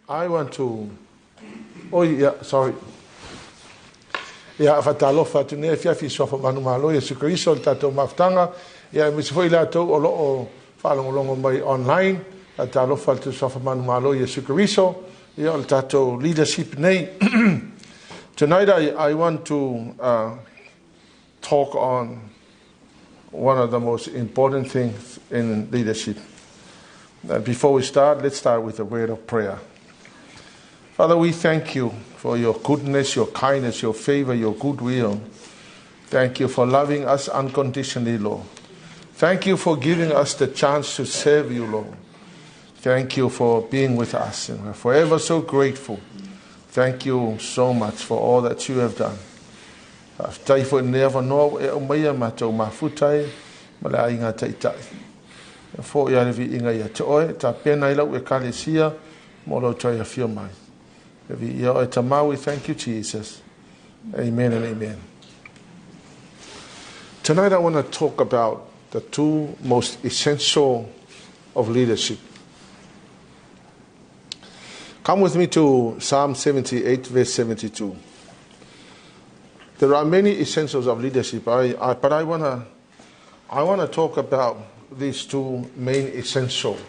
I want to... Oh, yeah, sorry. Ia fatalofa tune fia fi sofa manu malo Yesu Kristo tato maftanga ia misfoi la to o lo falongo mai online tatalofa tu sofa manu malo Yesu Kristo ia tato leadership nei. Tonight I want to talk on one of the most important things in leadership. Before we start, let's start with a word of prayer. Father, we thank you for your goodness, your kindness, your favor, your goodwill. Thank you for loving us unconditionally, Lord. Thank you for giving us the chance to serve you, Lord. Thank you for being with us, and we're forever so grateful. Thank you so much for all that you have done. For we thank you, Jesus. Amen and amen. Tonight I want to talk about the two most essential of leadership. Come with me to Psalm 78, verse 72. There are many essentials of leadership, but I want to talk about these two main essentials,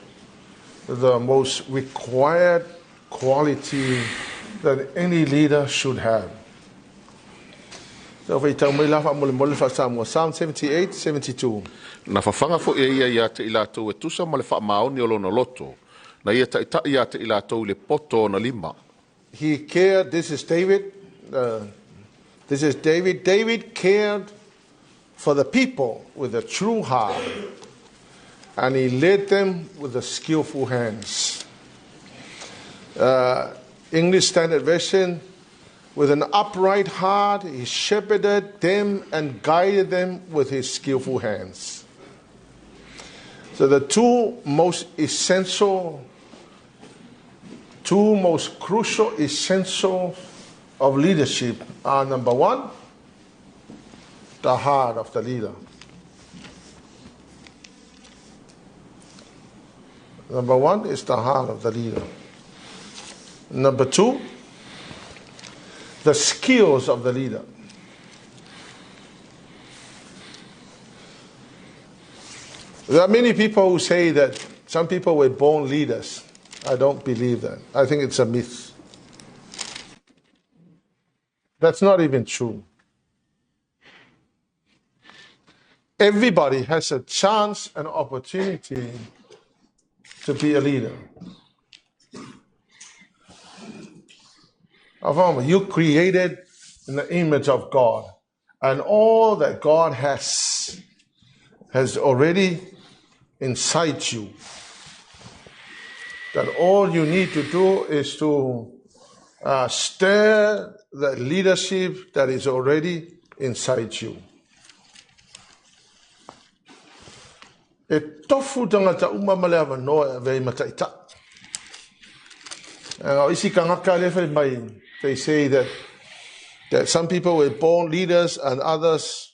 the most required quality that any leader should have. So Psalm 78, 72. Na fafanga fo ia te ilato e tusa ma le whaamaoni o lona loto. Na ia ta ia te ilato le poto na lima. He cared, this is David. David cared for the people with a true heart. And he led them with the skillful hands. English Standard Version, with an upright heart, he shepherded them and guided them with his skillful hands. So the two most crucial essentials of leadership are, number one, the heart of the leader. Number one is the heart of the leader. Number two, the skills of the leader. There are many people who say that some people were born leaders. I don't believe that. I think it's a myth. That's not even true. Everybody has a chance and opportunity to be a leader. You created in the image of God, and all that God has already inside you. That all you need to do is to stir the leadership that is already inside you. E tofu tangata umamaleava noa vei mataita. Isi kangaka lefe mai. They say that some people were born leaders and others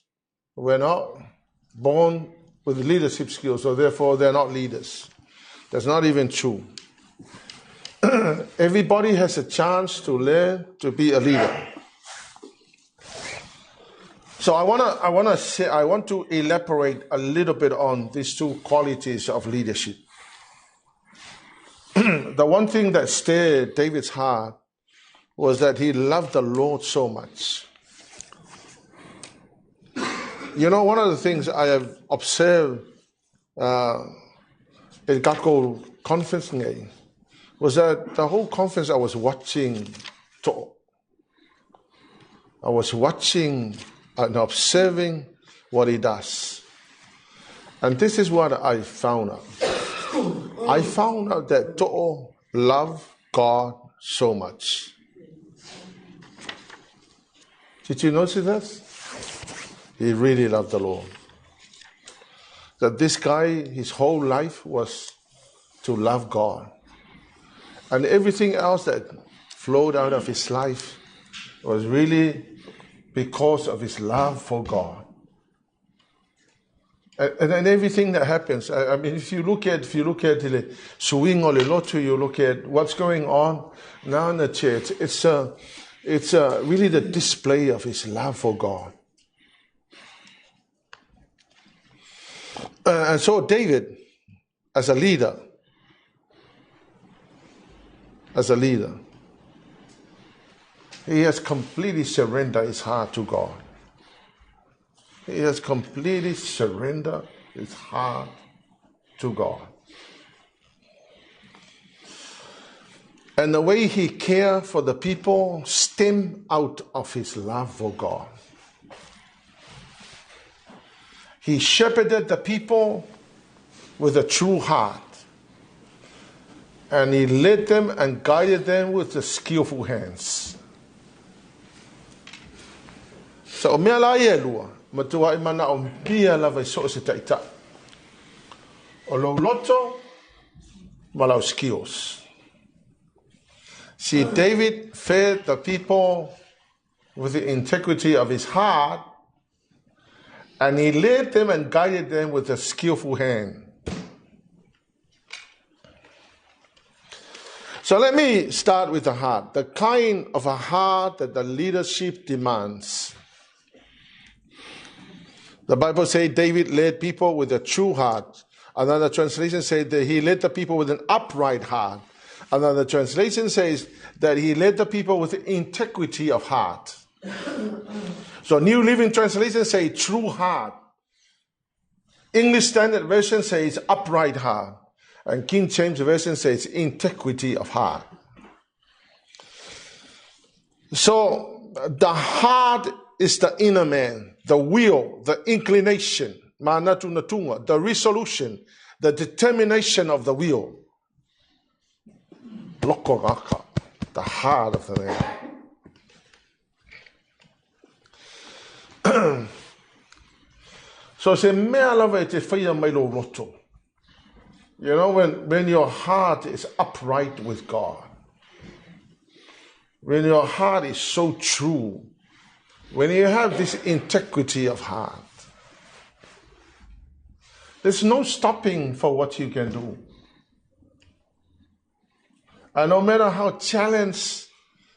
were not born with leadership skills, so therefore they're not leaders. That's not even true. Everybody has a chance to learn to be a leader. So I want to elaborate a little bit on these two qualities of leadership. The one thing that stirred David's heart was that he loved the Lord so much. You know, one of the things I have observed in Kako conference was that the whole conference I was watching and observing what he does. And this is what I found out. I found out that To'o loved God so much. Did you notice that? He really loved the Lord. That this guy, his whole life was to love God. And everything else that flowed out of his life was really because of his love for God. And everything that happens. I mean, if you look at the swing or the lottery, you look at what's going on now in the church. It's really the display of his love for God. And so David, as a leader, he has completely surrendered his heart to God. He has completely surrendered his heart to God. And the way he cared for the people stemmed out of his love for God. He shepherded the people with a true heart. And he led them and guided them with the skillful hands. So mea la ia lua, matua I mana o pia lava I so se taita. O lo loto, malau skills. See, David fed the people with the integrity of his heart, and he led them and guided them with a skillful hand. So let me start with the heart. The kind of a heart that the leadership demands. The Bible says David led people with a true heart. Another translation says that he led the people with an upright heart. Another translation says that he led the people with integrity of heart. So New Living Translation says true heart. English Standard Version says upright heart. And King James Version says integrity of heart. So the heart is the inner man, the will, the inclination, manatunatuga, the resolution, the determination of the will. Lokoraka, the heart of the man. So se mea lava e te whaia mai lo roto. You know, when your heart is upright with God, when your heart is so true, when you have this integrity of heart, there's no stopping for what you can do. And no matter how challenged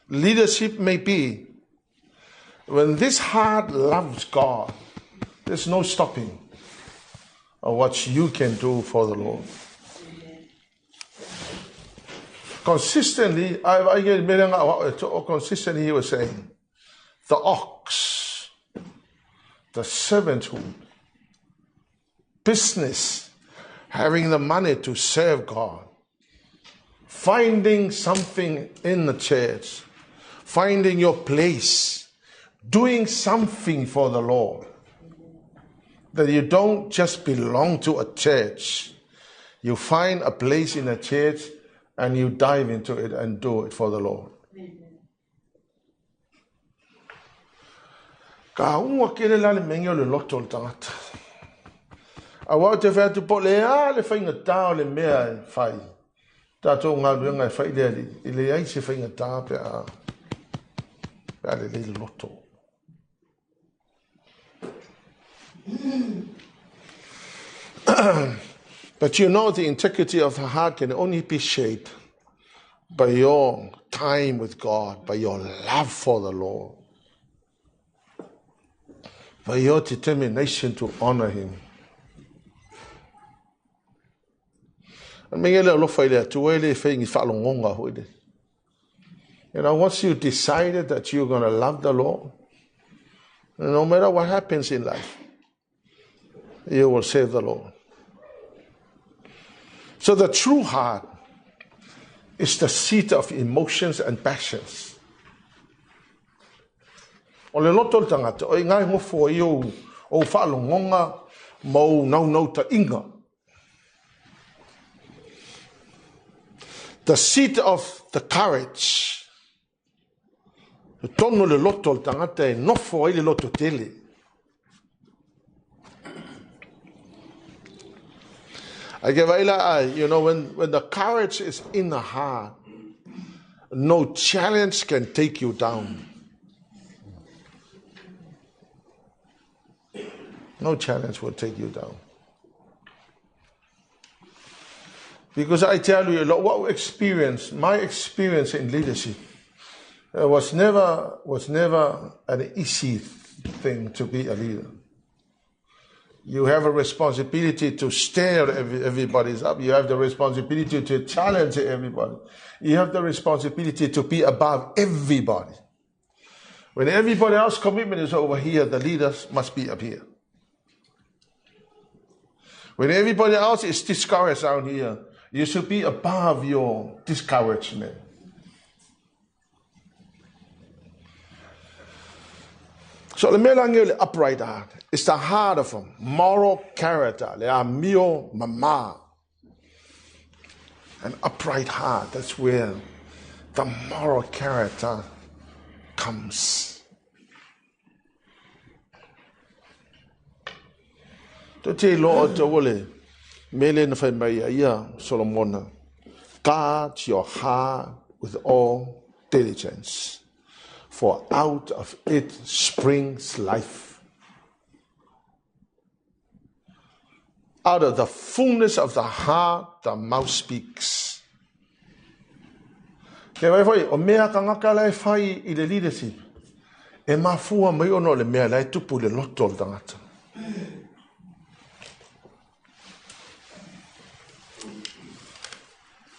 leadership may be, when this heart loves God, there's no stopping of what you can do for the Lord. Consistently, consistently he was saying, the ox, the servanthood, business, having the money to serve God, finding something in the church, finding your place, doing something for the Lord. That you don't just belong to a church. You find a place in a church and you dive into it and do it for the Lord. Ka unga kele la le mengi o le loto le tangata. A wau te whea tu po le a le whainga tā o le mea e whai. Tātou ngā ruenga e whai lea li. I le ai se whainga tā pe a. Pe a le loto. But you know, the integrity of the heart can only be shaped by your time with God, by your love for the Lord, by your determination to honor Him. You know, once you decided that you're going to love the Lord, no matter what happens in life, you will serve the Lord. So the true heart is the seat of emotions and passions. O le loto tangata, o ngai ngofo I o whaalongonga mo nau ta inga. The seat of the courage. Tono le loto tangata e nofo I le loto tele. You know, when the courage is in the heart, no challenge can take you down. No challenge will take you down. Because I tell you, what experience, my experience in leadership was never an easy thing to be a leader. You have a responsibility to stir everybody's up. You have the responsibility to challenge everybody. You have the responsibility to be above everybody. When everybody else's commitment is over here, the leaders must be up here. When everybody else is discouraged down here, you should be above your discouragement. So the melange upright heart is the heart of a moral character. They are mio mama. An upright heart, that's where the moral character comes. To te lo to wole mele na fai mai ia Solomon. Guard your heart with all diligence, for out of it springs life. Out of the fullness of the heart, the mouth speaks. Ke vai foi o mea ka ngaka lai fai I le leadership. E mafua mai ono le mea lai tupu le loto le tangata.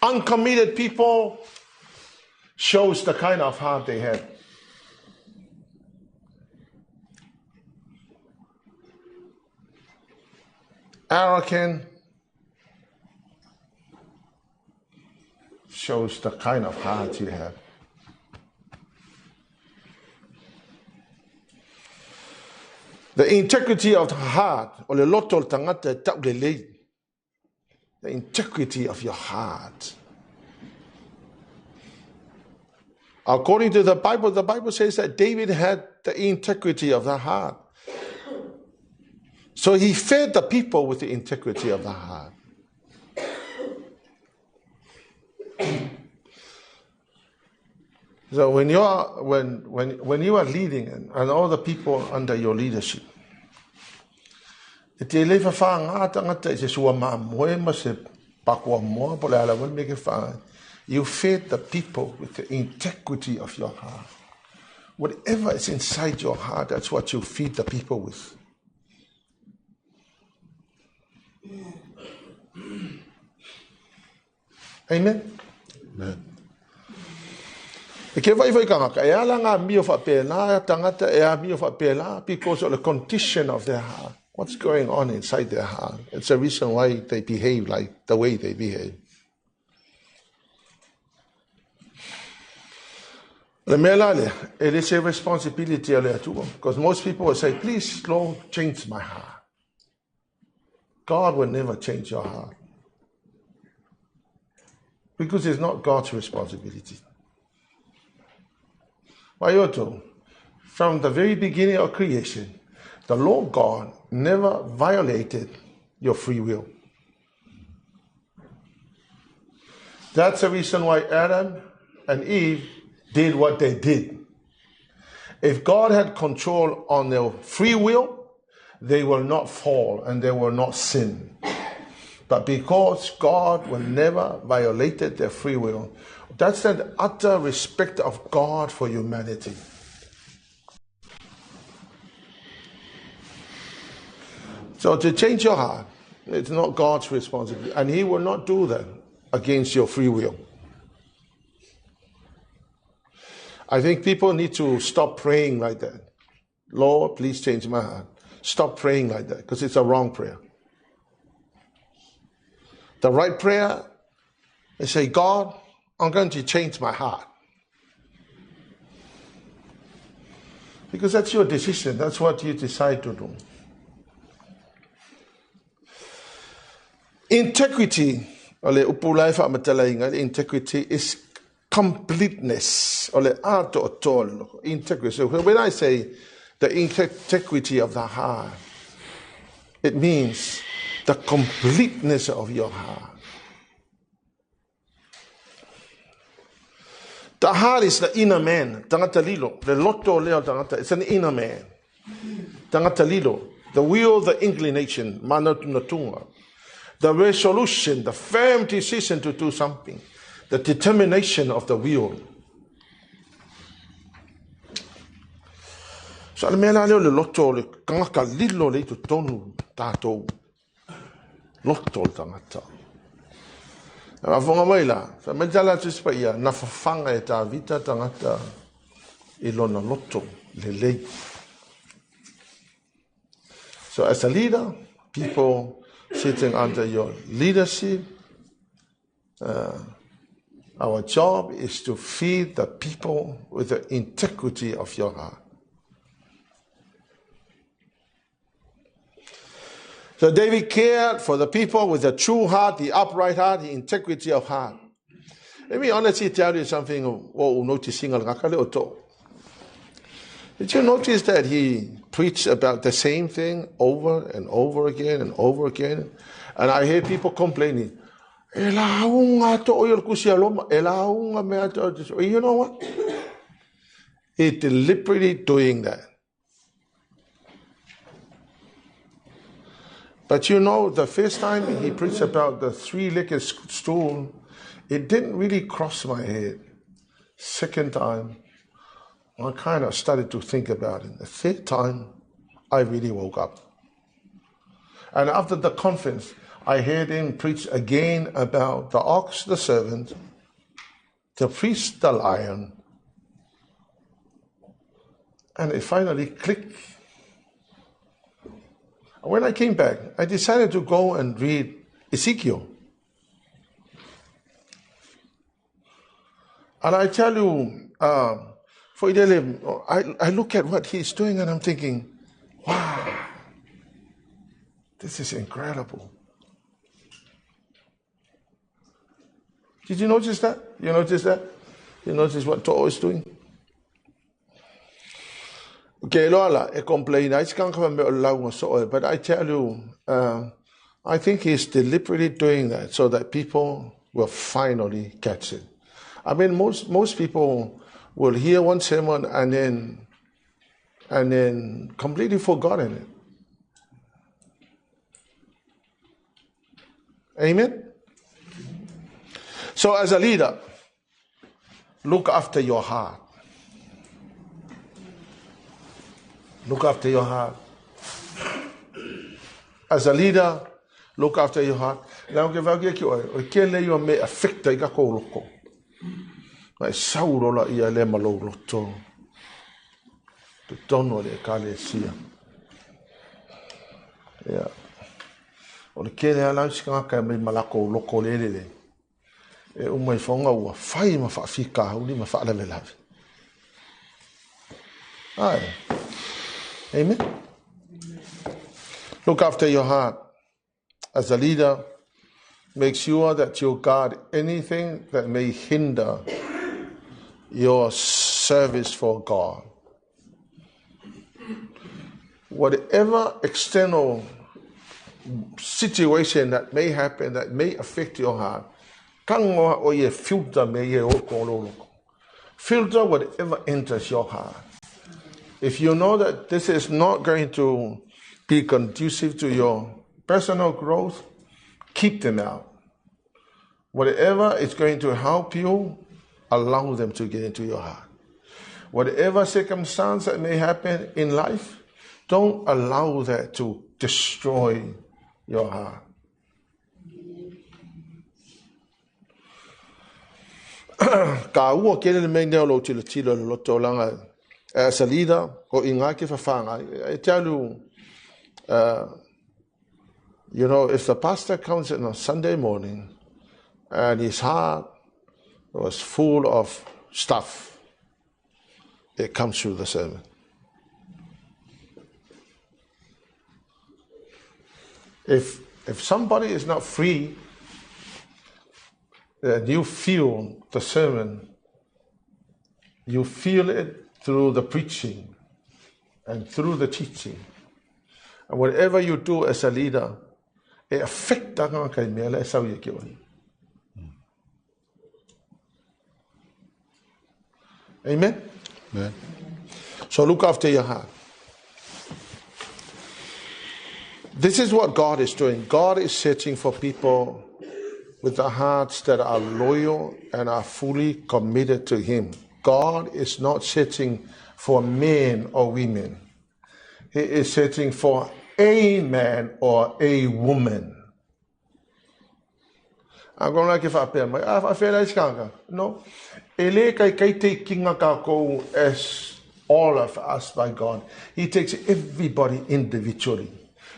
Uncommitted people shows the kind of heart they have. Arrogant shows the kind of heart you have. The integrity of the heart, or the lotol tangata taulele. The integrity of your heart. According to the Bible says that David had the integrity of the heart. So he fed the people with the integrity of the heart. So when you are leading and all the people under your leadership, you fed the people with the integrity of your heart. Whatever is inside your heart, that's what you feed the people with. Amen? Amen. Because of the condition of their heart. What's going on inside their heart? It's the reason why they behave like the way they behave. It is a responsibility because most people will say, please, Lord, change my heart. God will never change your heart. Because it's not God's responsibility. From the very beginning of creation, the Lord God never violated your free will. That's the reason why Adam and Eve did what they did. If God had control on their free will, they will not fall and they will not sin. But because God will never violated their free will, that's an utter respect of God for humanity. So to change your heart, it's not God's responsibility. And He will not do that against your free will. I think people need to stop praying like that. Lord, please change my heart. Stop praying like that because it's a wrong prayer. The right prayer is say, God, I'm going to change my heart. Because that's your decision. That's what you decide to do. Integrity, integrity is completeness. Integrity. So when I say the integrity of the heart, it means the completeness of your heart. The heart is the inner man. It's an inner man. The will, the inclination, manatunatuga. the resolution, the firm decision to do something, the determination of the will. So le mea leo le loto le kangaka lilo le tu tonu tātou. Loto le tangata. A whonga mai la, wha maitala tuspa ia, na whawhanga e tā vita tangata I lona loto le lei. So as a leader, people sitting under your leadership, our job is to feed the people with the integrity of your heart. So David cared for the people with a true heart, the upright heart, the integrity of heart. Let me honestly tell you something. Did you notice that he preached about the same thing over and over again and over again? And I hear people complaining, you know what? He deliberately doing that. But you know, the first time he preached about the three-legged stool, it didn't really cross my head. Second time, I kind of started to think about it. The third time, I really woke up. And after the conference, I heard him preach again about the ox, the servant, the priest, the lion. And it finally clicked. When I came back, I decided to go and read Ezekiel. And I tell you, I look at what he's doing and I'm thinking, wow, this is incredible. Did you notice that? You notice that? You notice what To'o is doing? Okay, Lola, I complain. But I tell you, I think he's deliberately doing that so that people will finally catch it. I mean, most people will hear one sermon and then completely forgotten it. Amen? So as a leader, look after your heart. Look after your heart. As a leader, look after your heart. Now, if I get you, I can't let you may affect the loco. My soul, la ia le malo loto. The tono de calesia. Yeah. O le kele ala ska me malako loco lele. E o mai fonga ua fai ma fa fika uli ma fa la le lave. Aye. Amen. Look after your heart. As a leader, make sure that you guard anything that may hinder your service for God. Whatever external situation that may happen that may affect your heart, filter whatever enters your heart. If you know that this is not going to be conducive to your personal growth, keep them out. Whatever is going to help you, allow them to get into your heart. Whatever circumstance that may happen in life, don't allow that to destroy your heart. As a leader, I tell you, if the pastor comes in on Sunday morning and his heart was full of stuff, it comes through the sermon. If somebody is not free, you feel the sermon, you feel it through the preaching and through the teaching. And whatever you do as a leader, it affects the Amen? Amen. So look after your heart. This is what God is doing. God is searching for people with the hearts that are loyal and are fully committed to Him. God is not searching for men or women. He is searching for a man or a woman. I'm going to give up here. I feel like no. Ele kai te kinga kako as all of us by God. He takes everybody individually.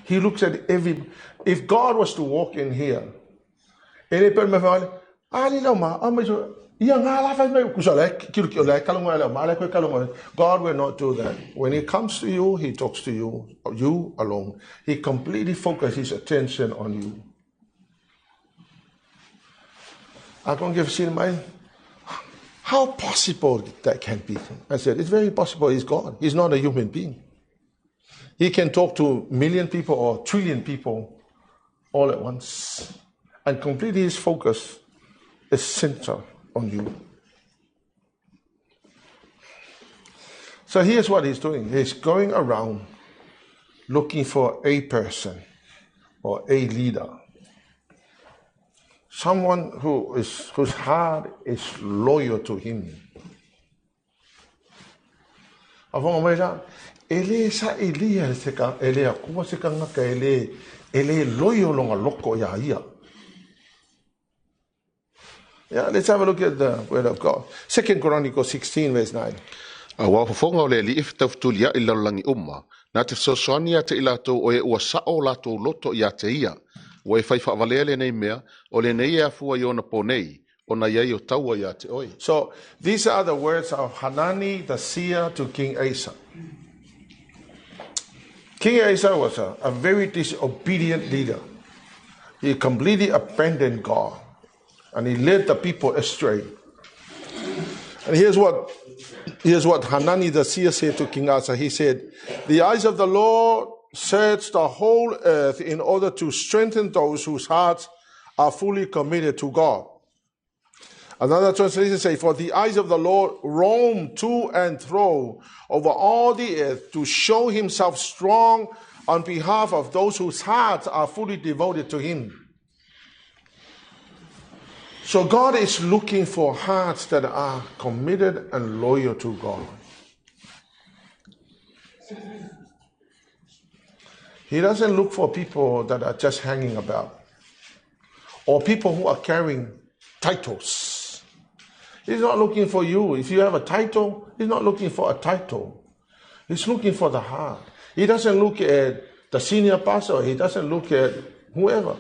He looks at every. If God was to walk in here, ele per me fala, ali não ma, amigo, ia ngala faz me kusale, kilo kilo kalunga la mala ko kalunga. God will not do that. When He comes to you, He talks to you, you alone. He completely focuses His attention on you. I can't give you my. How possible that can be? I said, it's very possible. He's God. He's not a human being. He can talk to a million people or 1 trillion people all at once. And completely His focus is centered on you. So here's what He's doing. He's going around looking for a person or a leader. Someone whose heart is loyal to Him. Ele sa Elia seka ele kuwa seka ngaka ele loyal longa loko ya ia. Yeah, let's have a look at the word of God. 2 Chronicles 16 verse 9. Wa fonga le li if taftulia illa langi umma. Na te sosoania te ilato o e ua sao lato loto ya te ia. Wa e fai whavalele nei mea, o le nei e afua i ona ponei, o na iei o taua ia te oi. So, these are the words of Hanani the seer to King Asa. King Asa was a very disobedient leader. He completely abandoned God, and he led the people astray. And here's what Hanani the seer said to King Asa. He said, "The eyes of the Lord search the whole earth in order to strengthen those whose hearts are fully committed to God." Another translation says, "For the eyes of the Lord roam to and fro over all the earth to show Himself strong on behalf of those whose hearts are fully devoted to Him." So God is looking for hearts that are committed and loyal to God. He doesn't look for people that are just hanging about or people who are carrying titles. He's not looking for you. If you have a title, He's not looking for a title. He's looking for the heart. He doesn't look at the senior pastor. He doesn't look at whoever.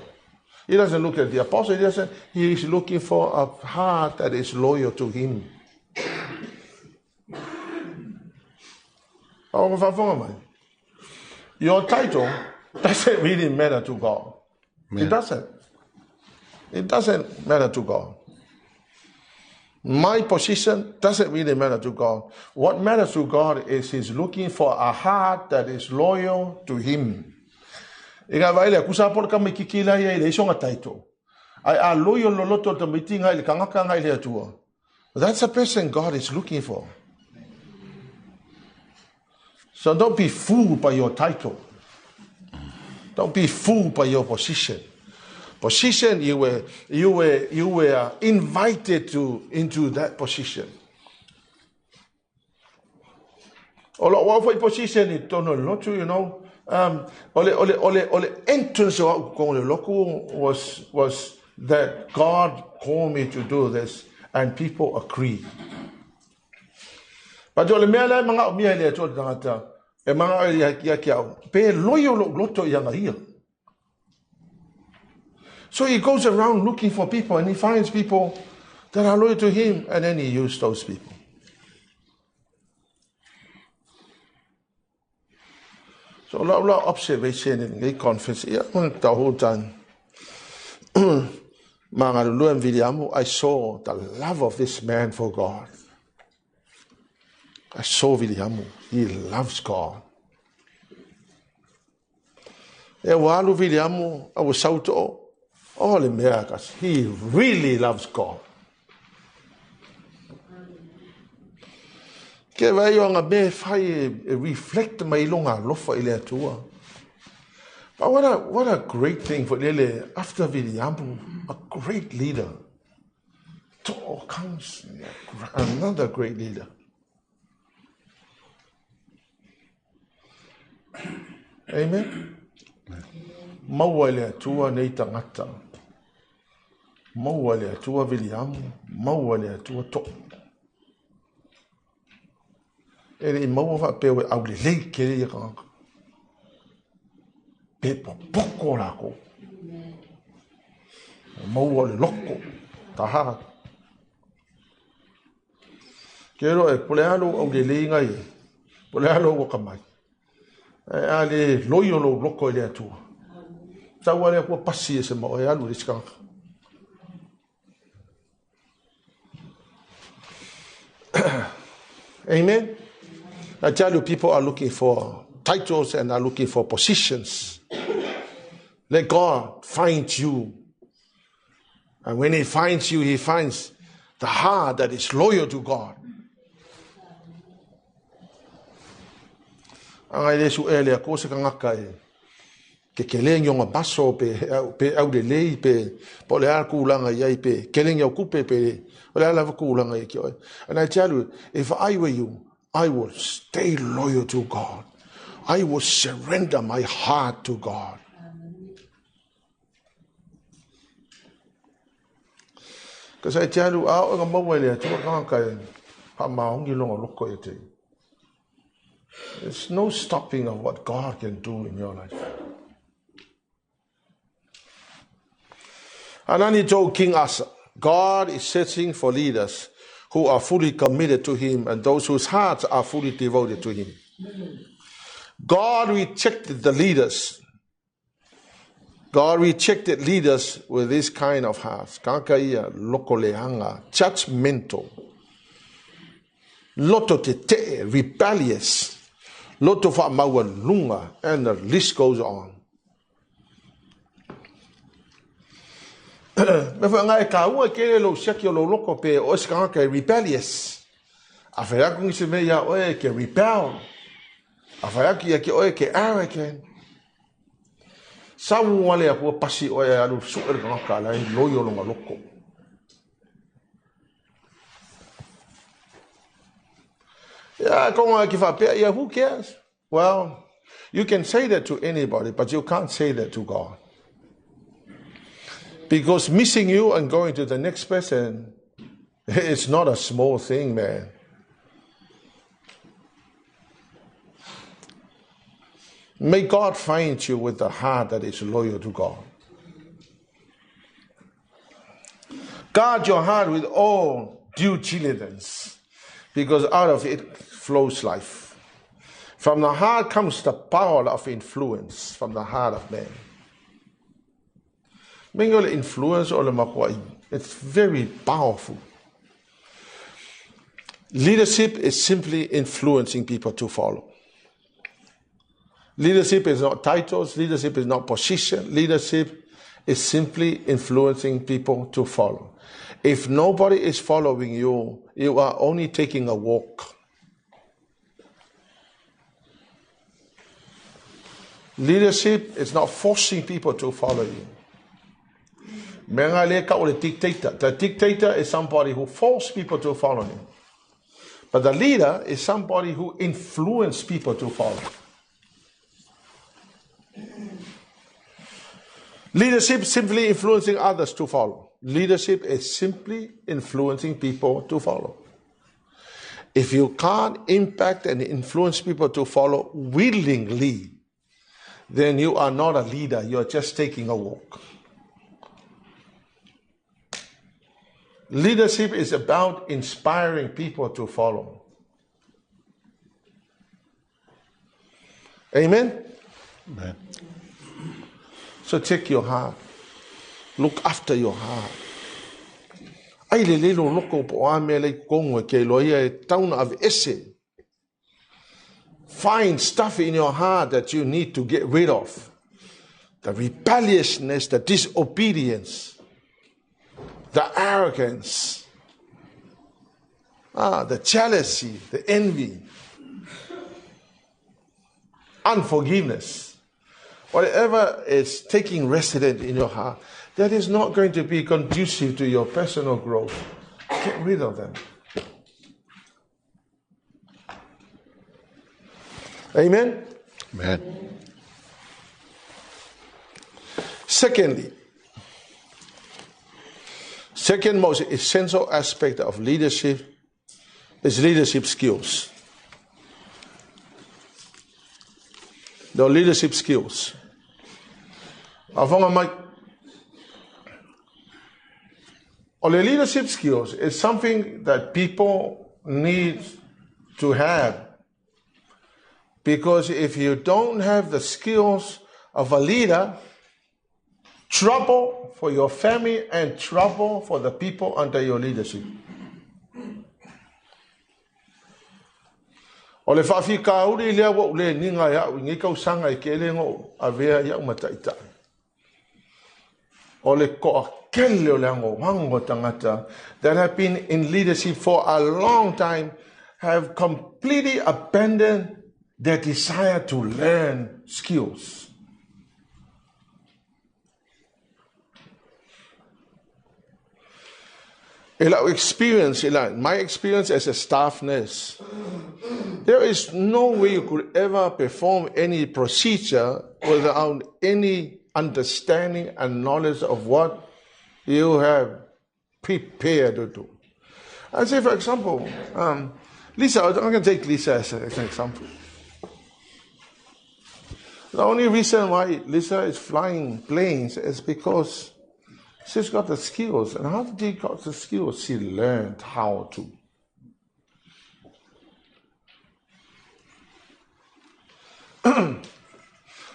He doesn't look at the apostle. He's looking for a heart that is loyal to Him. Your title doesn't really matter to God. It doesn't. It doesn't matter to God. My position doesn't really matter to God. What matters to God is He's looking for a heart that is loyal to Him. That's the person God is looking for. So don't be fooled by your title. Don't be fooled by your position. Position, you were invited into that position. What for position it don't know, you know. Ole entrance was that God called me to do this, and people agree. But ole mele manga mi ele to dangata e manga ya kia pe loyo loto ya ngai. So he goes around looking for people, and he finds people that are loyal to him, and then he uses those people. So a lot of observation in the conference. The whole time, I saw the love of this man for God. I saw Williamu. He loves God. Walu Williamu, I was out all Americas. He really loves God. Ke vai o nga me fai reflect mai longa lofa ile tua. But what a great thing for Lele after Viliampu, a great leader. To comes another great leader. Amen. Mawale tua nei tangata. Mawale tua Viliampu, mawale tua to. Ele mawa pe au le lei kere ya ka. Pe poko la ko. Maua le loko. Taha. Kero e polealo au le lei ngai. Polealo o kamai. E ale loio lo loko le atua. Tau ale ko pasi e se mo e alu le skanga. Amen. I tell you, people are looking for titles and are looking for positions. Let God find you. And when He finds you, He finds the heart that is loyal to God. Angai lesu ele ko se kangaka e ke keleng yo ngabaso pe au de lei pe po le ar kulanga ia pe keleng yo kupe pe ole ala kulanga e kyo. And I tell you, if I were you, I would stay loyal to God. I would surrender my heart to God. Because I tell you, there's no stopping of what God can do in your life. And then he told King Asa, God is searching for leaders who are fully committed to Him and those whose hearts are fully devoted to Him. God rejected the leaders. God rejected leaders with this kind of hearts. Kakaia lokoleanga, judgmental, loto te rebellious, loto fa mawalunga, and the list goes on. Me fa ngai ka ua kele lo seki lo loko pe o skanga rebellious. Afera kung se me ya oe ke rebel. Afera ki ya ke oe ke arrogant. Sawu wale ya po pasi oe alu suer ka la loyo lo loko. Yeah, kung ki fa pe ya who cares? Well, you can say that to anybody, but you can't say that to God. Because missing you and going to the next person, it's not a small thing, man. May God find you with a heart that is loyal to God. Guard your heart with all due diligence, because out of it flows life. From the heart comes the power of influence, from the heart of man. Influence, it's very powerful. Leadership is simply influencing people to follow. Leadership is not titles, leadership is not position, leadership is simply influencing people to follow. If nobody is following you, you are only taking a walk. Leadership is not forcing people to follow you. The dictator is somebody who forces people to follow him. But the leader is somebody who influences people to follow. Leadership is simply influencing others to follow. Leadership is simply influencing people to follow. If you can't impact and influence people to follow willingly, then you are not a leader. You're just taking a walk. Leadership is about inspiring people to follow. Amen? Amen. So check your heart. Look after your heart. Ai le lelo loko po ame le kongo ke loia e tauna of esse. Find stuff in your heart that you need to get rid of. The rebelliousness, the disobedience, the arrogance, the jealousy, the envy, unforgiveness. whatever is taking resident in your heart, that is not going to be conducive to your personal growth, get rid of them. Amen? Amen. Secondly, second most essential aspect of leadership is leadership skills. The leadership skills. Or the leadership skills is something that people need to have. Because if you don't have the skills of a leader, trouble for your family and trouble for the people under your leadership. O le whawhi ka uri lea wa ule ninga ya ngi kau sanga I ke le ngo a vea ya umataita. O le koa kele o le ango wango tangata that have been in leadership for a long time have completely abandoned their desire to learn skills. My experience as a staff nurse, there is no way you could ever perform any procedure without any understanding and knowledge of what you have prepared to do. I say, for example, Lisa, I'm going to take Lisa as an example. The only reason why Lisa is flying planes is because she's got the skills. And how did she got the skills? She learned how to.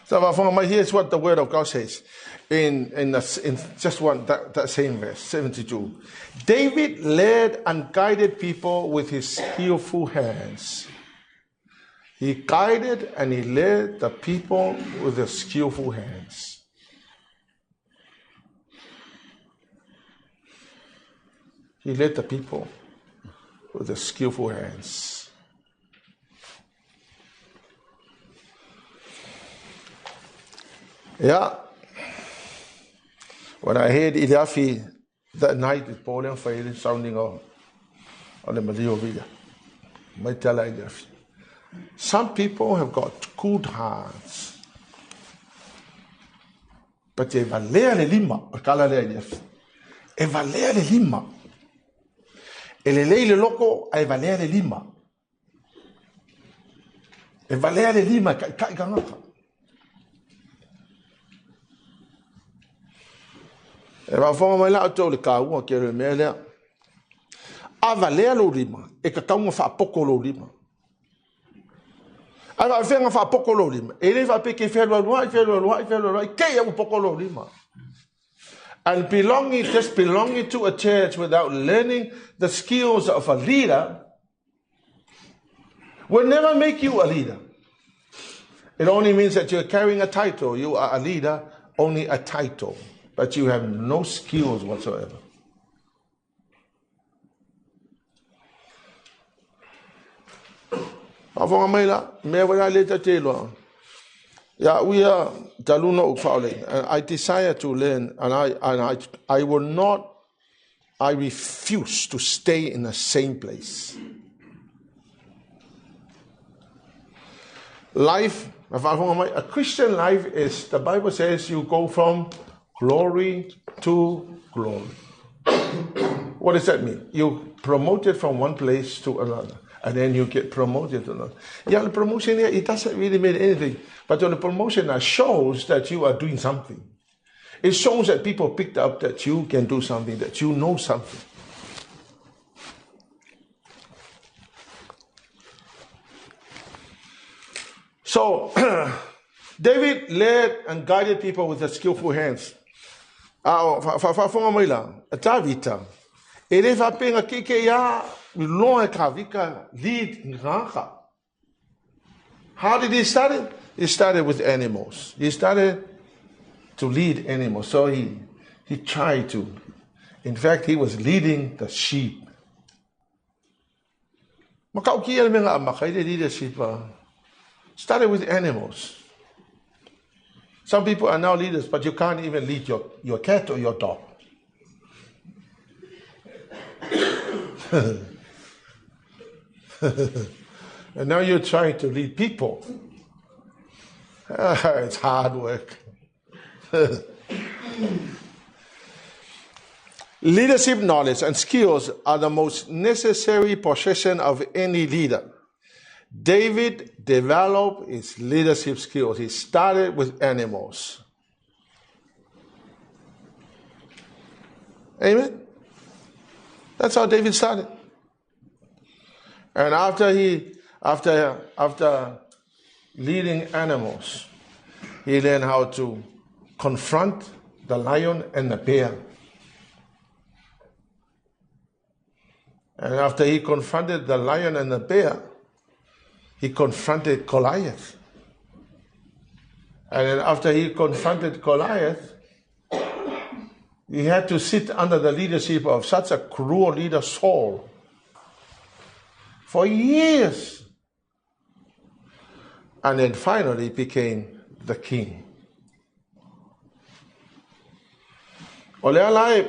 So here's what the Word of God says in just that same verse, 72. David led and guided people with his skillful hands. He guided and he led the people with his skillful hands. He led the people with his skillful hands. Yeah. When I heard Ilafi that night with Paul and Faye sounding on the Mario Villa, my tell Ilafi. Some people have got good hearts, but they valea le lima, kala le Ilafi. E valea le lima. E le lei le loko ai valea le lima. E valea le lima ka ngaka. E va fonga mai la ato le ka ua ke re mele. A valea lo lima e ka kaunga fa poko lo lima. A va venga fa poko lo lima. E le va pe ke felo loa ke ya poko lo lima. And just belonging to a church without learning the skills of a leader will never make you a leader. It only means that you're carrying a title. You are a leader, only a title, but you have no skills whatsoever. Yeah, we are Taluno Ukfaule, and I desire to learn, and I will not, I refuse to stay in the same place. Life, a Christian life is, the Bible says you go from glory to glory. What does that mean? You promoted from one place to another. And then you get promoted to another. Yeah, the promotion here, it doesn't really mean anything. But the promotion shows that you are doing something. It shows that people picked up that you can do something, that you know something. So, David led and guided people with the skillful hands. How did he start it? He started with animals. He started to lead animals. So he tried to. In fact, he was leading the sheep. Started with animals. Some people are now leaders, but you can't even lead your cat or your dog. And now you're trying to lead people. It's hard work. Leadership knowledge and skills are the most necessary possession of any leader. David developed his leadership skills. He started with animals. Amen? That's how David started. And after leading animals, he learned how to confront the lion and the bear. And after he confronted the lion and the bear, he confronted Goliath. And then after he confronted Goliath, he had to sit under the leadership of such a cruel leader, Saul, for years. And then finally became the king. O le ala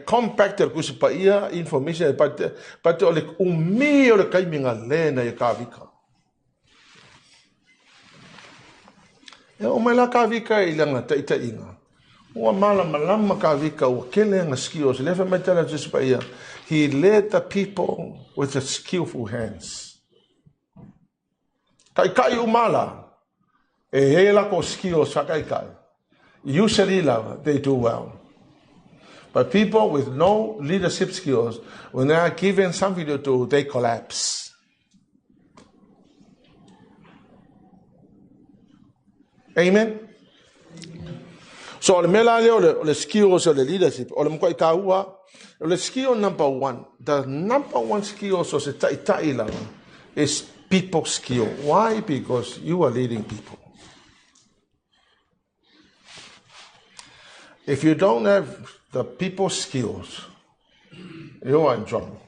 compacted kusipa ia information but o le umi o le kaiminga lena e kavika. E o mai la kavika I langa taita inga. O mala malama kavika o kele nga skills. Lefa mai tala kusipa ia. He led the people with the skillful hands. Kai umala e hela ko skills kai. Usually, they do well. But people with no leadership skills, when they are given something to do, they collapse. Amen? So, the skills of the leadership, the skill number one, the number one skill is people skill. Why? Because you are leading people. If you don't have the people skills, you are in trouble.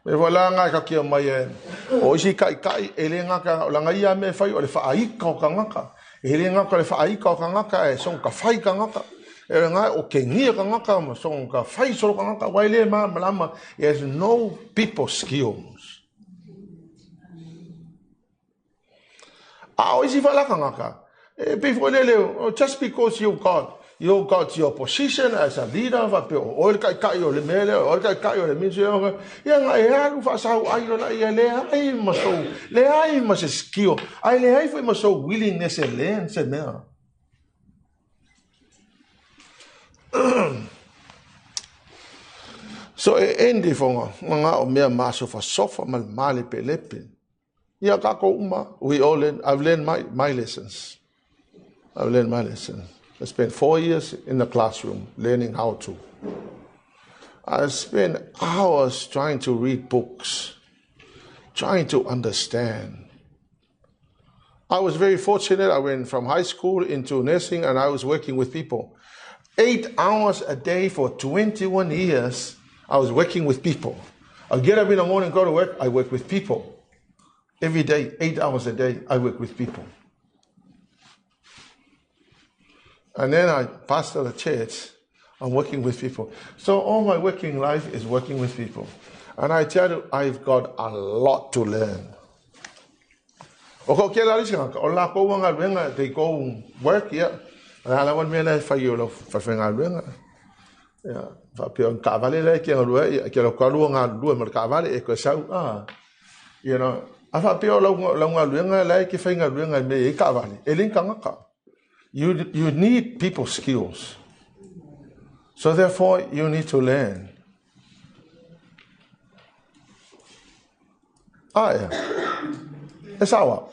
Me wala nga ka kia mai e. O isi kai ele nga ka langa ia me fai o le whaai ka o ka ngaka. Ele nga ka le whaai ka o ka ngaka e song ka whai ka ngaka. E nga o ke ngia ka ngaka ma song ka whai soro ka ngaka. Waile ma malama. There's no people skills. Just because you got your position as a leader, willingness and learn. So endi fonga mga o mea maso fa sofa mal mali pelepe. I've learned my lessons. I've learned my lessons. I spent 4 years in the classroom learning how to. I spent hours trying to read books, trying to understand. I was very fortunate. I went from high school into nursing and I was working with people. 8 hours a day for 21 years, I was working with people. I'll get up in the morning, go to work, I work with people. Every day, 8 hours a day, I work with people. And then I pastor the church, I'm working with people. So all my working life is working with people. And I tell you, I've got a lot to learn. They go work, yeah. And I want me to find you for yeah. You know, you need people skills. So therefore, you need to learn. Yeah. That's our.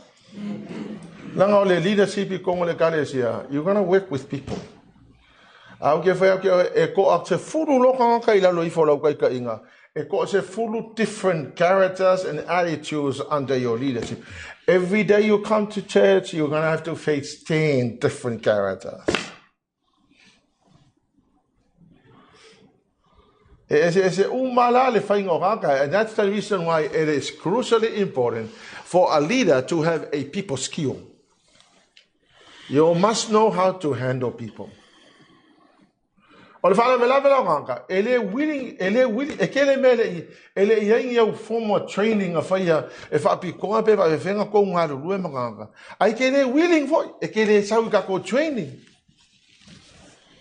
You're going to work with people. Different characters and attitudes under your leadership. Every day you come to church, you're going to have to face 10 different characters. Se umala le whainga kaka, and that's the reason why it is crucially important for a leader to have a people skill. You must know how to handle people. O le whana me lawe lau kaka, ele willing, e kele mele, ele iangi au formal training a whaia, e whaapi koa pepa, e whenga kou ngaru rue makaka. Ai kele willing foi, e kele sau kako training.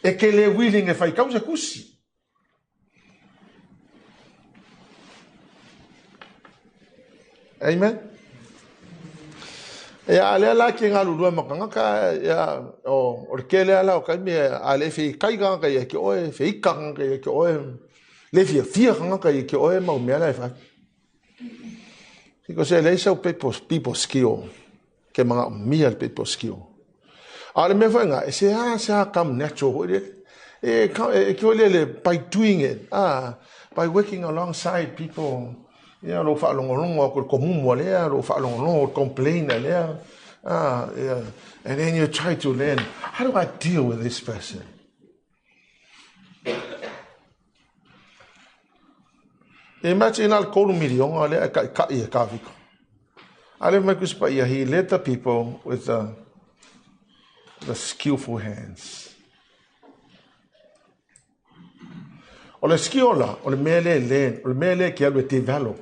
E kele willing e whai kausa kusi. Amen. Ya ale la ki ngalu do makanga ka ya o kele ala o ka me ale fi kai ga ka ye ki o fi kang ka ye ki o le fi nga ka ye ki o ma me ala fa. Because ele is people skill ke mga mi al people skill. Ale me fa nga se ha come natural e ki o le by doing it by working alongside people. Yeah, lo fa longo ko comum wale, lo fa longo complain there. Yeah. And then you try to learn, how do I deal with this person? Imagine al kolu milion ale ka ia ka viko. Ale makus pa ia, he led the people with the skillful hands. O le skiola, o le mele learn, o le mele ke alwe develop.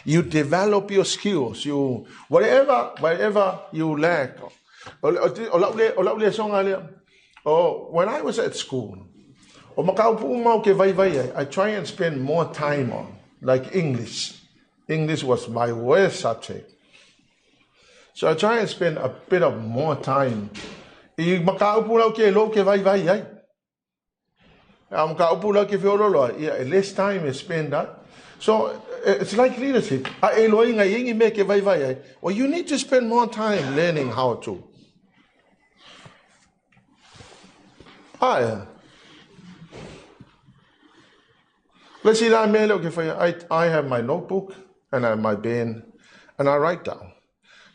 You develop your skills. You whatever you lack. When I was at school, I try and spend more time on, like English. English was my worst subject. So I try and spend a bit of more time. Less time is spent that. So it's like leadership. Well, you need to spend more time learning how to. Let's see that I have my notebook and I have my pen and I write down.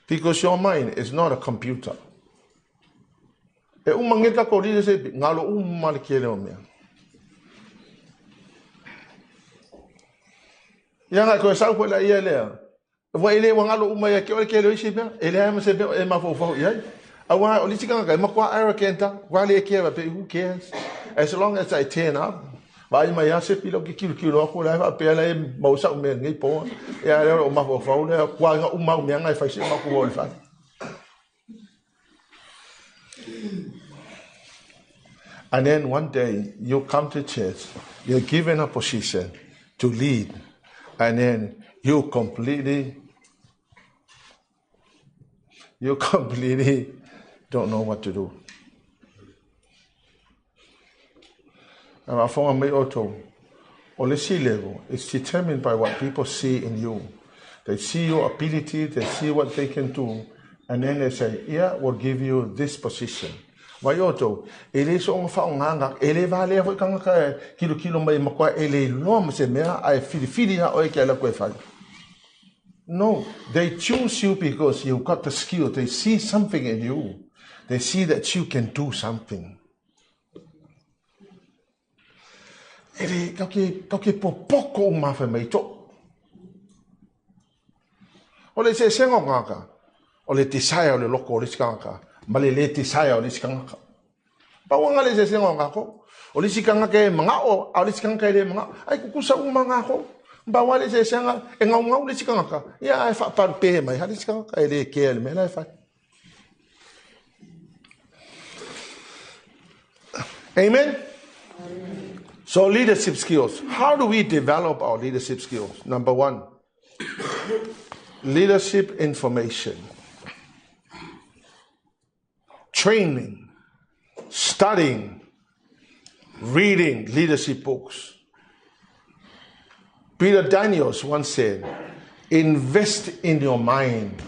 Because your mind is not a computer. Yang aku sa ko la ia le. Wa ile wa ngalo uma ya ke o ke le isi be. Ele ha se be e ma fo fo ia. Awa o lisi ka ma kwa arrogant wa le ke ba pe who cares? As long as I turn up. Ba ima ya se pilo ki kilo ko la pe la e mo sa me ngi po. Ya le o ma fo fo le kwa nga uma me nga fa se ma ko o fa. And then one day you come to church, you're given a position to lead. And then you completely don't know what to do. And I found my auto, on the sea level, it's determined by what people see in you. They see your ability, they see what they can do, and then they say, yeah, we'll give you this position. Vai oto, ele so nga fa nga ele vale foi kanga ka kilo mai makwa ele lo se mea ai fili ha o ke la ko fa. No, they choose you because you got the skill. They see something in you. They see that you can do something. Ele ke poco ma fa mai to. Ole se sengo nga ole desire le loko le skanga. Maleleti saya o lisikanga. Pawanga le se sengo ngako. O lisikanga ke mga o lisikanga le mga ai kukusa mga ko. Bawa le se senga e ngau lisikanga ka. Ya ai fa par pe mai ha lisikanga ka le ke le mena fa. Amen. So leadership skills. How do we develop our leadership skills? Number 1. Leadership information. Training, studying, reading leadership books. Peter Daniels once said, invest in your mind.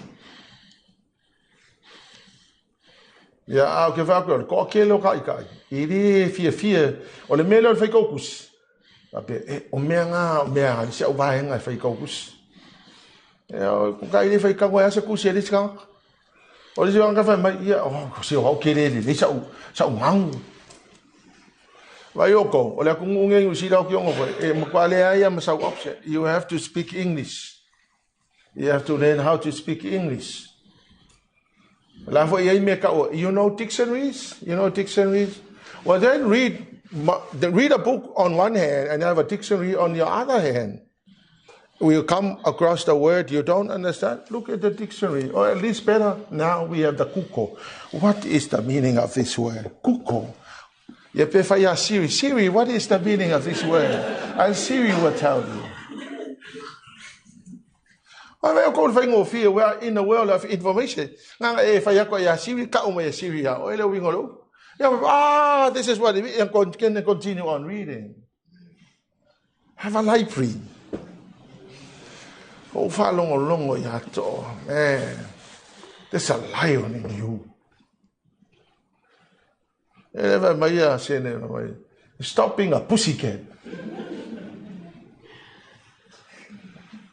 Ya au ke va ko ke lo kai. Iri fie o le melo fai kokus. Ape o mea se o vai nga fai kokus. Ya ko kai ri fai ka wa se kusi ri ska. O le siwanga fa mai ia o se o ke le sa ngau. Waioko, ole kung ungeng usida o kiongo e makwale aya masau option. You have to speak English. You have to learn how to speak English. You know dictionaries? You know dictionaries? Well, then read a book on one hand and have a dictionary on your other hand. Will come across the word you don't understand? Look at the dictionary. Or at least better, now we have the kuko. What is the meaning of this word? Kuko. Siri, what is the meaning of this word? And Siri will tell you. We are in a world of information. This is what it means. And can continue on reading. Have a library. Man, there's a lion in you. Stop being a pussycat.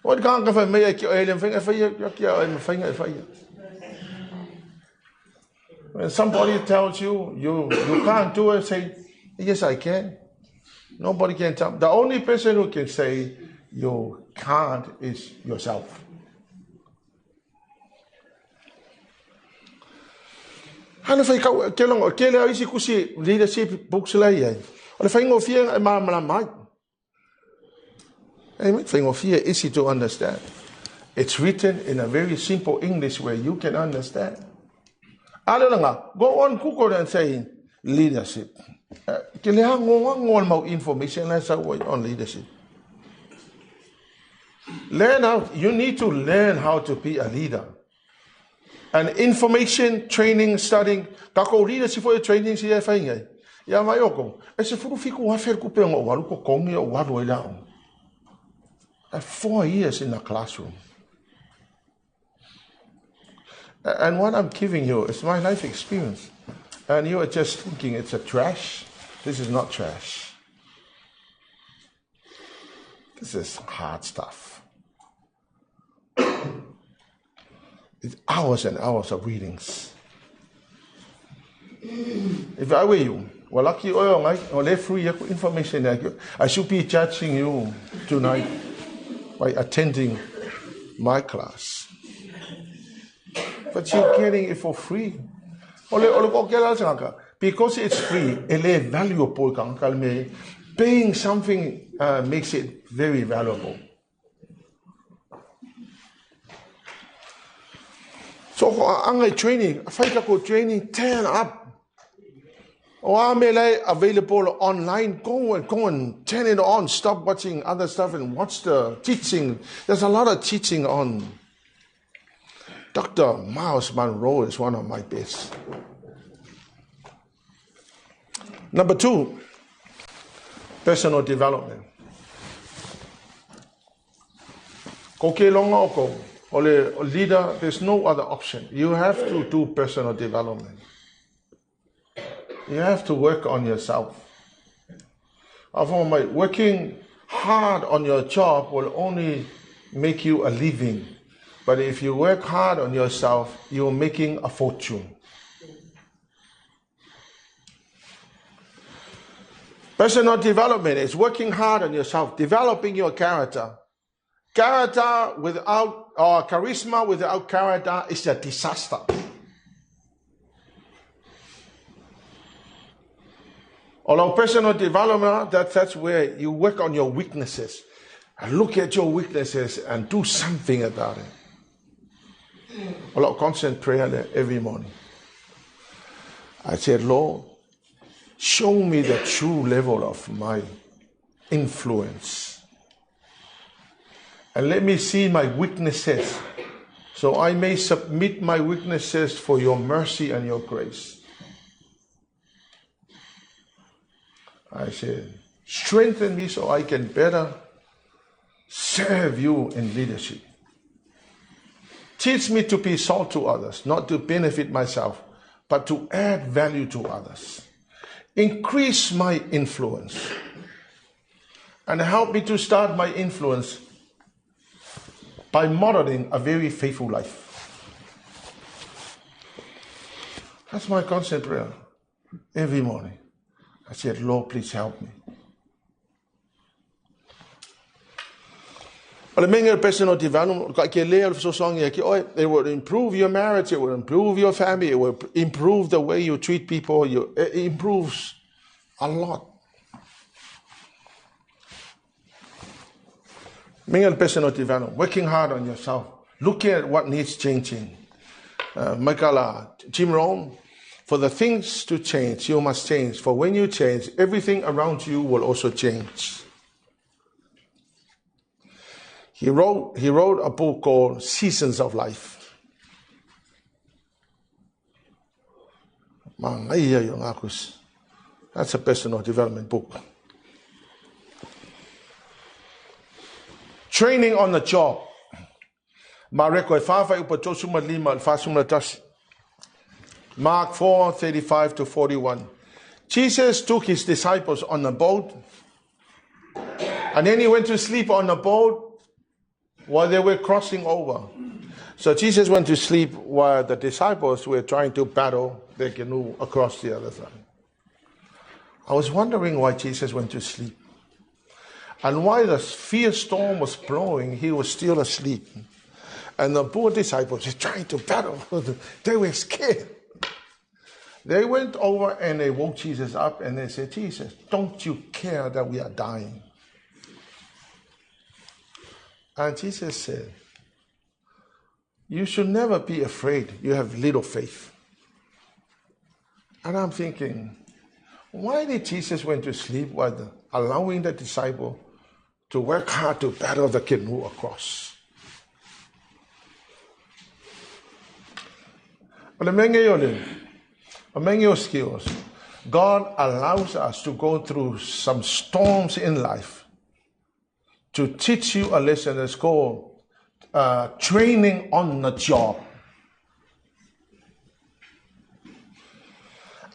What can't give me a alien finger for you? When somebody tells you you can't do it, say, yes, I can. Nobody can tell. The only person who can say you can't is yourself. Ano fai kau kelong kele isi kusi leadership books lai ai. Ole fai ngofia ma mai. Amen. Fai ngofia easy to understand. It's written in a very simple English where you can understand. Alanga go on Google and say leadership. Kele ngol mau information la sa on leadership. You need to learn how to be a leader. And information, training, studying. Kako leadership for training siya faingai. Ya mayoko. Ese furu fiku wafer ku pengo walu ko kongi o walu ilao. 4 years in the classroom. And what I'm giving you is my life experience. And you are just thinking it's a trash. This is not trash. This is hard stuff. It's hours and hours of readings. If I were you, well, lucky oil, or left free information, I should be judging you tonight by attending my class. But you're getting it for free. Because it's free, it's valuable. Paying something makes it very valuable. So ang training, training, turn up. Or available online, go and turn it on. Stop watching other stuff and watch the teaching. There's a lot of teaching on. Dr. Miles Monroe is one of my best. Number 2, personal development. Ole leader, there's no other option. You have to do personal development. You have to work on yourself. Working hard on your job will only make you a living. But if you work hard on yourself, you're making a fortune. Personal development is working hard on yourself, developing your character. Character without, or charisma without character is a disaster. Although personal development, that's where you work on your weaknesses. And look at your weaknesses and do something about it. A lot of constant prayer there every morning. I said, Lord, show me the true level of my influence. And let me see my weaknesses, so I may submit my weaknesses for your mercy and your grace. I said, strengthen me so I can better serve you in leadership. Teach me to be salt to others, not to benefit myself, but to add value to others. Increase my influence and help me to start my influence by modeling a very faithful life. That's my constant prayer every morning. I said, Lord, please help me. It will improve your marriage, it will improve your family, it will improve the way you treat people, it improves a lot. Working hard on yourself, looking at what needs changing. Jim Rome, for the things to change, you must change. For when you change, everything around you will also change. He wrote a book called Seasons of Life. That's a personal development book. Training on the job. Mark 4:35 to 41. Jesus took his disciples on a boat, and then he went to sleep on the boat while they were crossing over. So Jesus went to sleep while the disciples were trying to paddle their canoe across the other side. I was wondering why Jesus went to sleep. And while the fierce storm was blowing, he was still asleep. And the poor disciples were trying to paddle. They were scared. They went over and they woke Jesus up and they said, Jesus, don't you care that we are dying? And Jesus said, you should never be afraid. You have little faith. And I'm thinking, why did Jesus went to sleep while allowing the disciple to work hard to paddle the canoe across? But among your skills, God allows us to go through some storms in life to teach you a lesson that's called training on the job.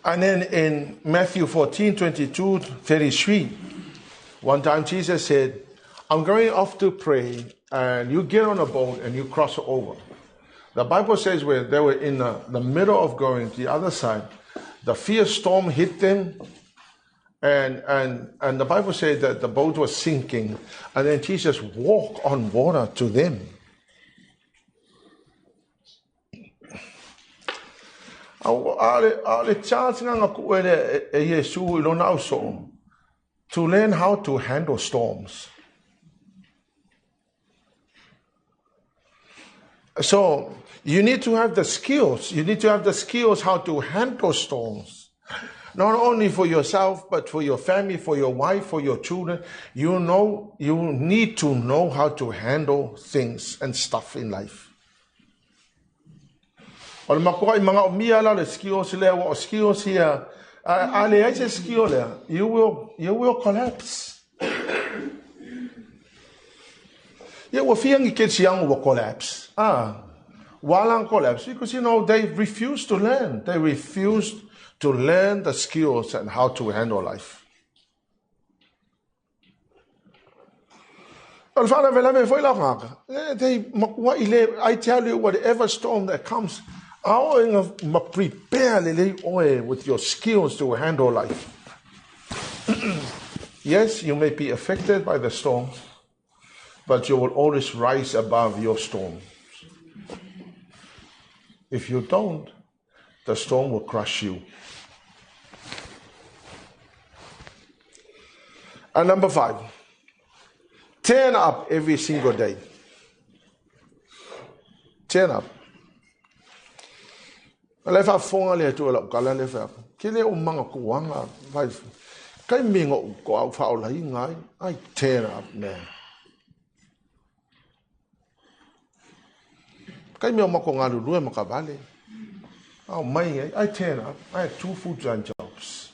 And then in Matthew 14:22-33, one time Jesus said, I'm going off to pray, and you get on a boat and you cross over. The Bible says when they were in the middle of going to the other side, the fierce storm hit them, and the Bible says that the boat was sinking, and then Jesus walked on water to them. To learn how to handle storms. So you need to have the skills. You need to have the skills how to handle storms. Not only for yourself, but for your family, for your wife, for your children. You need to know how to handle things and stuff in life. The skills here, you will collapse. You will collapse. Collapse because they refuse to learn. They refuse to learn the skills and how to handle life. I tell you, whatever storm that comes, prepare with your skills to handle life. Yes, you may be affected by the storm, but you will always rise above your storm. If you don't, the storm will crush you. And number 5, turn up every single day. Turn up. Lefa fonga le tu la kala lefa. Kile umanga kuanga life. Kai mingo ko au fa la ngai. I turn up man. Kai mi mako ngalu lu makavale. Oh my, I turn up. I had 2 full-time jobs.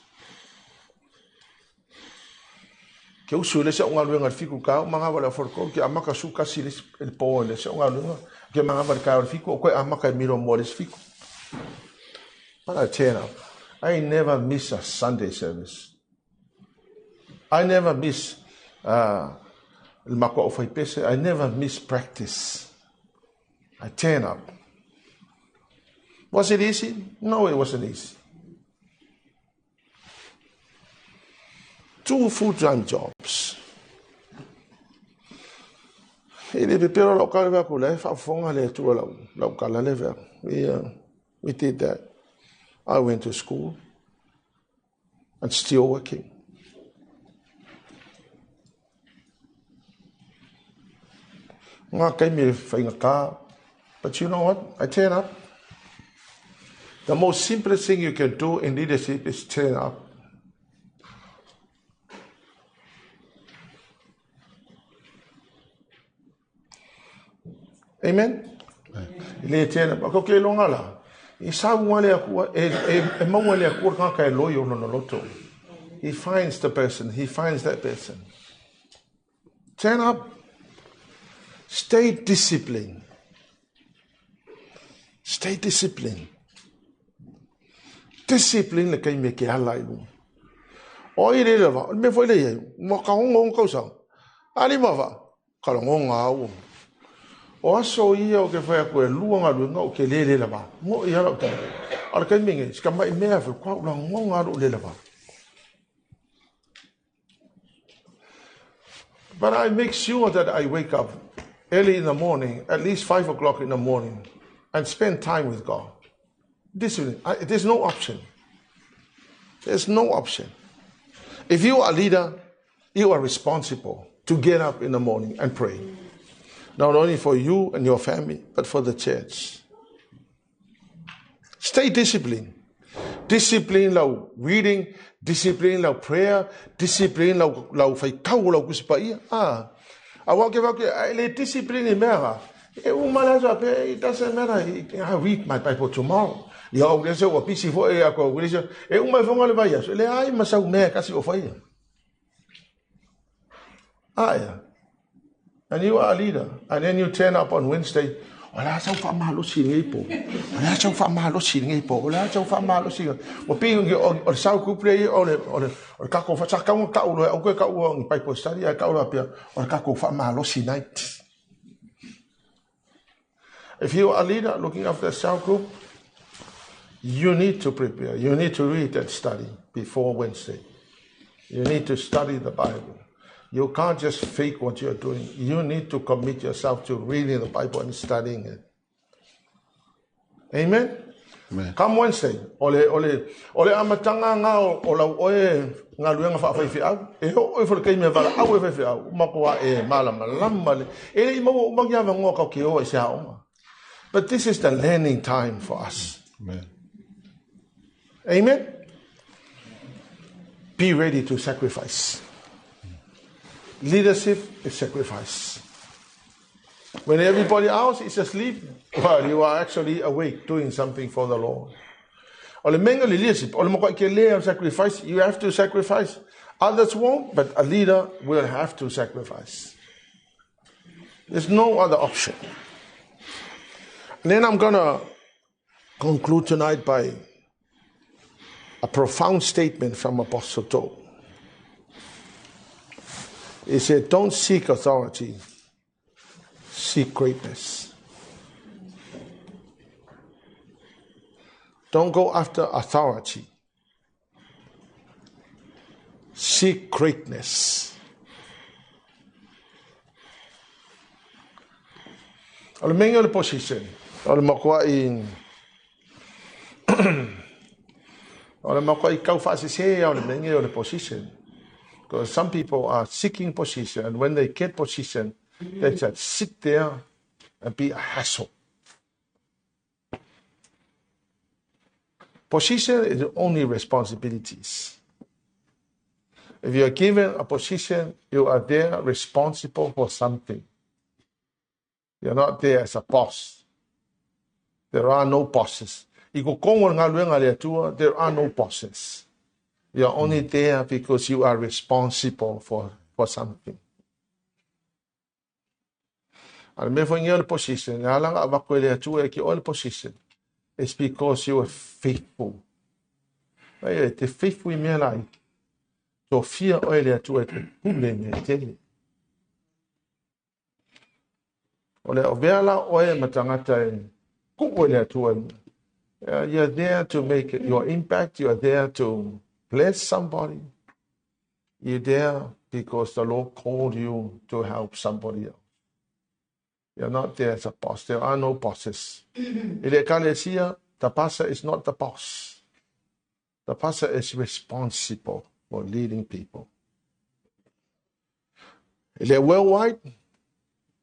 Ke usule se ngalu ngal fiku ka manga wala forko ke amaka suka silis el pole se ngalu ke manga barka fiku ko amaka miro moles fiku. But I turn up. I never miss a Sunday service. I never miss I never miss practice. I turn up. Was it easy? No, it wasn't easy. 2 full-time jobs. Ele pepero lo kalva kule fa fonga le tu lo kala level. We did that. I went to school and still working. Nga kai me fainga ka, but you know what? I turn up. The most simplest thing you can do in leadership is turn up. Amen. Le turn up. Ko ke longa la. Isa wale aku e mawale aku ka kai loyo no loto. He finds the person. He finds that person. Turn up. Stay disciplined. Stay disciplined. Discipline le kai me ke ala ilu. O ile lava, me foi le ye, mo ka ngong ko sa. Ali mava, ka ngong au. O aso ia o ke foi ko luanga lu ngo ke le lava. Mo ia lo ta. Al kai me nge, ska mai me afu kwa la ngong au le lava. But I make sure that I wake up early in the morning, at least 5 o'clock in the morning, and spend time with God. Discipline. There's no option. There's no option. If you are a leader, you are responsible to get up in the morning and pray. Not only for you and your family, but for the church. Stay disciplined. Discipline lau reading, discipline lau prayer, discipline lau fai kau lau kusipai. Awake le discipline in mera. It doesn't matter. I read my Bible tomorrow. You always say, "What busy for a co?" We say, "My phone le vaya." Le ai masau me kasi o fai. And you are a leader, and then you turn up on Wednesday. Ola sau fa malo singi po. Ola sau fa malo singi po. Ola sau fa malo singi. O pingi o sau kuple o kako fa ka un ka o ko ka o ngi Bible study ka o pia o kako fa malo sinai. If you are a leader looking after a cell group, you need to prepare. You need to read and study before Wednesday. You need to study the Bible. You can't just fake what you're doing. You need to commit yourself to reading the Bible and studying it. Amen? Amen. Come Wednesday. Ole amatanga nga ola oe nga luenga fa fa fiau. E o fo ke me vala au fa fiau. Makoa e mala malamba. E mo magya ngo ka ke o se ha. But this is the learning time for us. Amen. Amen? Be ready to sacrifice. Leadership is sacrifice. When everybody else is asleep, well, you are actually awake doing something for the Lord. Leadership, sacrifice, you have to sacrifice. Others won't, but a leader will have to sacrifice. There's no other option. And then I'm going to conclude tonight by a profound statement from Apostle To. He said, don't seek authority, seek greatness. Don't go after authority, seek greatness. Ole menga le position. Ole makwa in ole makwa I kau fa se ole menga ole position. Because some people are seeking position, and when they get position, they just sit there and be a hassle. Position is only responsibilities. If you are given a position, you are there responsible for something. You're not there as a boss. There are no bosses. There are no bosses. You're only there because you are responsible for something. Position. It's because you are faithful. The faithful in my life. So fear oil to it. You're there to make your impact. You are there to bless somebody. You're there because the Lord called you to help somebody else. You're not there as a boss. There are no bosses. In the ecclesia, the pastor is not the boss. The pastor is responsible for leading people. In the worldwide,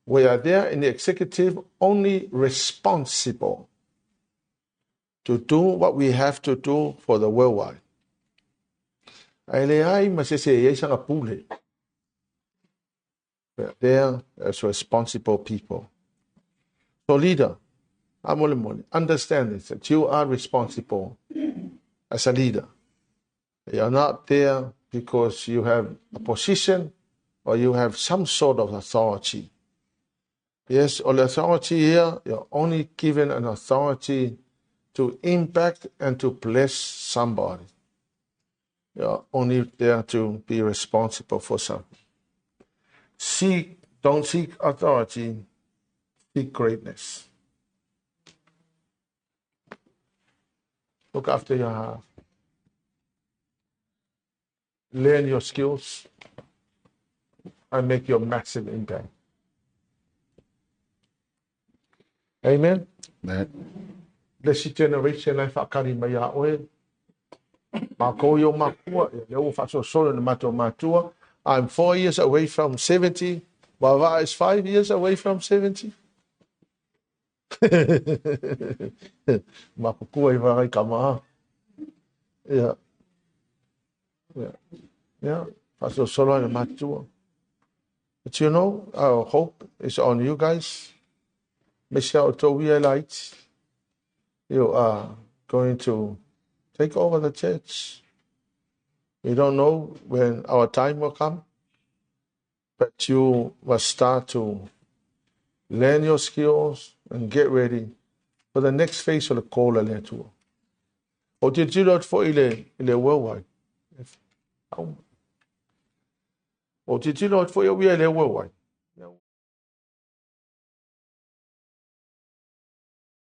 we are there in the executive only responsible to do what we have to do for the worldwide. We are there as responsible people. So leader, understand this, that you are responsible as a leader. You are not there because you have a position or you have some sort of authority. Yes, all authority here, you're only given an authority to impact and to bless somebody. You're only there to be responsible for something. Don't seek authority, seek greatness. Look after your heart. Learn your skills and make your massive impact. Amen? Amen. This generation I whakari mai a oe. Mako yo makua, leo whaso solo na matua. I'm 4 years away from 70. Wawa is 5 years away from 70. Mapukua I warai kama. Yeah. Whaso solo na matua. But you know, our hope is on you guys. Michelle Tovia Light, you are going to take over the church. We don't know when our time will come, but you must start to learn your skills and get ready for the next phase of the call of the tour. O te tiro for ile worldwide. O te tiro for ile worldwide.